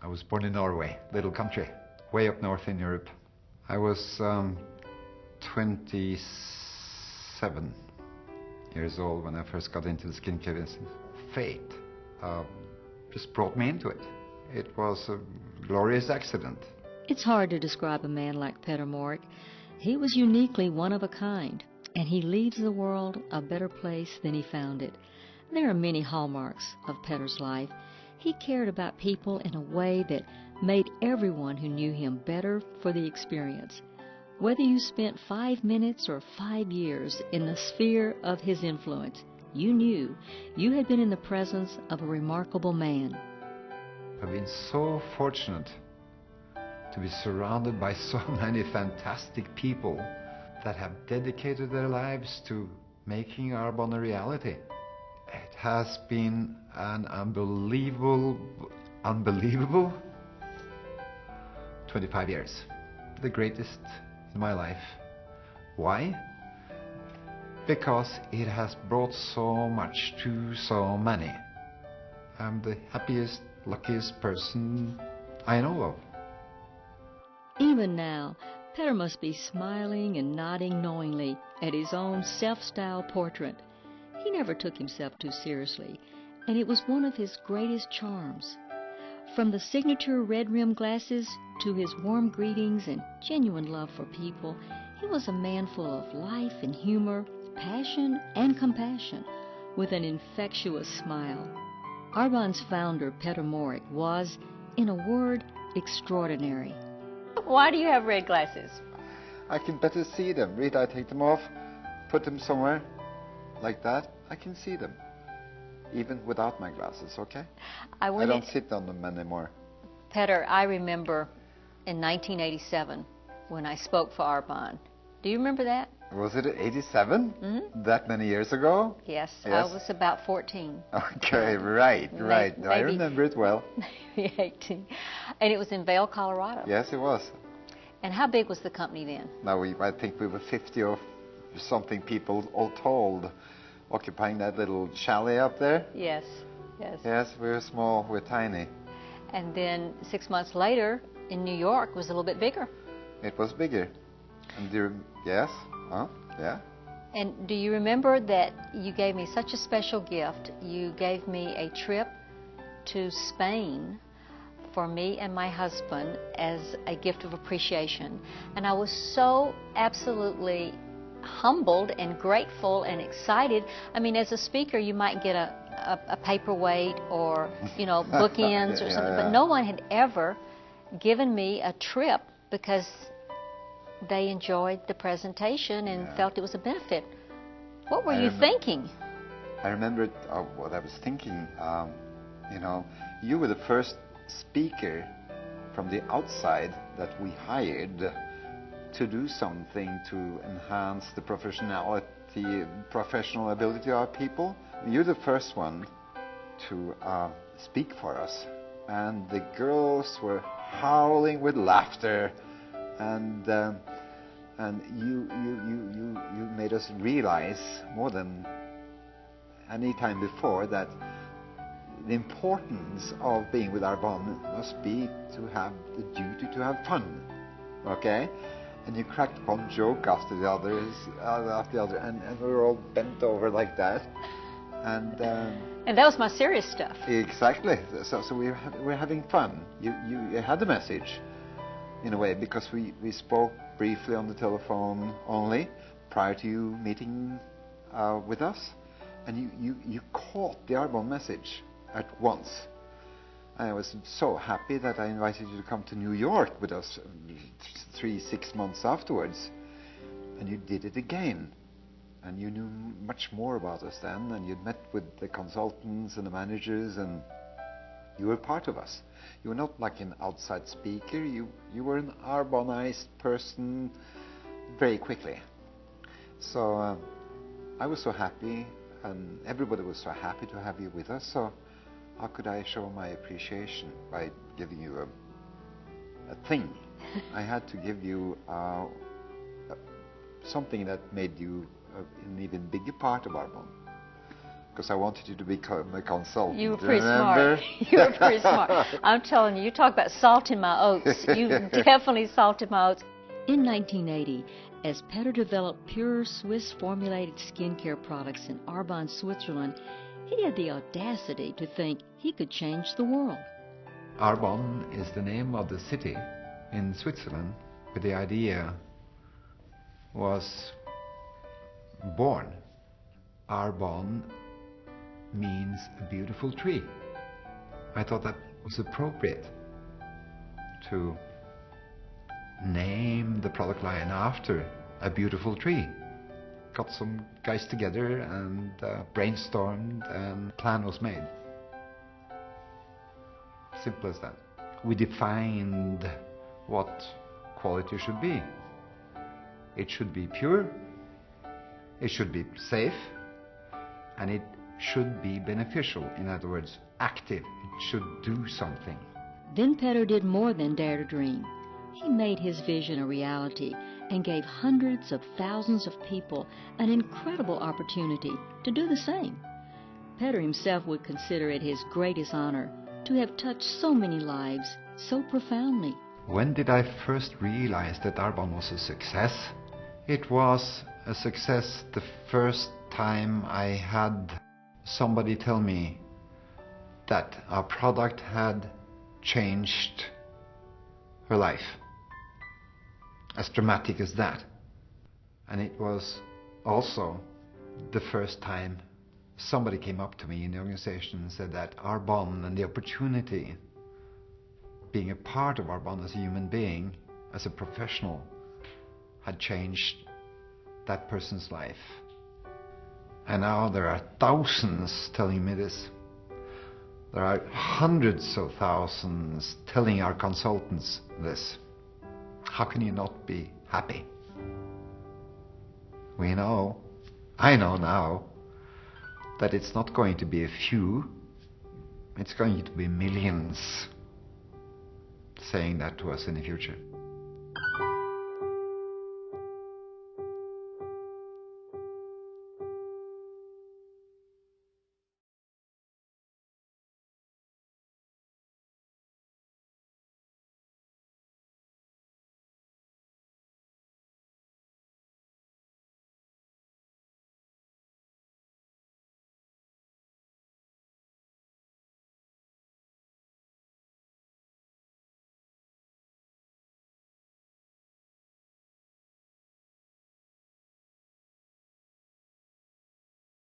I was born in Norway, little country, way up north in Europe. I was 27 years old when I first got into the skincare business. Fate just brought me into it. It was a glorious accident. It's hard to describe a man like Peter Morck. He was uniquely one of a kind, and he leaves the world a better place than he found it. There are many hallmarks of Peter's life. He cared about people in a way that made everyone who knew him better for the experience. Whether you spent 5 minutes or 5 years in the sphere of his influence, you knew you had been in the presence of a remarkable man. I've been so fortunate to be surrounded by so many fantastic people that have dedicated their lives to making Arbonne a reality. It has been an unbelievable 25 years. The greatest in my life. Why? Because it has brought so much to so many. I'm the happiest, luckiest person I know of. Even now, Peter must be smiling and nodding knowingly at his own self-styled portrait. He never took himself too seriously, and it was one of his greatest charms. From the signature red-rimmed glasses to his warm greetings and genuine love for people, he was a man full of life and humor, passion and compassion, with an infectious smile. Arbonne's founder, Peter Morck, was, in a word, extraordinary. Why do you have red glasses? I can better see them. Read, I take them off, put them somewhere like that. I can see them, even without my glasses, okay? I don't sit on them anymore. Peter, I remember in 1987 when I spoke for Arbonne. Do you remember that? Was it 87? Mm-hmm. That many years ago? Yes, I was about 14. Okay, right. Maybe, I remember it well. Maybe 18. And it was in Vail, Colorado. Yes, it was. And how big was the company then? Now, I think we were 50 or something people all told, occupying that little chalet up there. Yes, yes. Yes, we were small, we're tiny. And then 6 months later, in New York, was a little bit bigger. It was bigger. And yes, yeah. And do you remember that you gave me such a special gift? You gave me a trip to Spain for me and my husband as a gift of appreciation. And I was so absolutely humbled and grateful and excited. I mean, as a speaker, you might get a paperweight or, bookends or something, but no one had ever given me a trip because they enjoyed the presentation and felt it was a benefit. What were you thinking? I remembered what I was thinking. You were the first speaker from the outside that we hired to do something to enhance the professional ability of our people. You're the first one to speak for us. And the girls were howling with laughter. And you made us realize more than any time before that the importance of being with Arbonne must be to have the duty to have fun, okay? And you cracked one joke after the other, and we were all bent over like that, and that was my serious stuff. Exactly. So we're having fun. You had the message, in a way, because we spoke briefly on the telephone only prior to you meeting with us, and you caught the Arbonne message at once. And I was so happy that I invited you to come to New York with us 6 months afterwards, and you did it again. And you knew much more about us then, and you'd met with the consultants and the managers, and you were part of us. You were not like an outside speaker. You were an Arbonneized person very quickly. So I was so happy, and everybody was so happy to have you with us. So how could I show my appreciation by giving you a thing? I had to give you something that made you an even bigger part of Arbonne. because I wanted you to become a consultant. You were pretty remember? smart. You were pretty smart. I'm telling you, you talk about salting my oats. You definitely salted my oats. In 1980, as Petter developed pure Swiss formulated skincare products in Arbonne, Switzerland, he had the audacity to think he could change the world. Arbonne is the name of the city in Switzerland where the idea was born. Arbonne means a beautiful tree. I thought that was appropriate to name the product line after a beautiful tree. Got some guys together and brainstormed, and a plan was made. Simple as that. We defined what quality should be. It should be pure, it should be safe, and it should be beneficial. In other words, active. It should do something. Then Petter did more than dare to dream. He made his vision a reality and gave hundreds of thousands of people an incredible opportunity to do the same. Petter himself would consider it his greatest honor to have touched so many lives so profoundly. When did I first realize that Arbonne was a success? It was a success the first time I had somebody tell me that our product had changed her life. As dramatic as that. And it was also the first time somebody came up to me in the organization and said that Arbonne and the opportunity, being a part of Arbonne as a human being, as a professional, had changed that person's life. And now there are thousands telling me this. There are hundreds of thousands telling our consultants this. How can you not be happy? We know, I know now, that it's not going to be a few, it's going to be millions saying that to us in the future.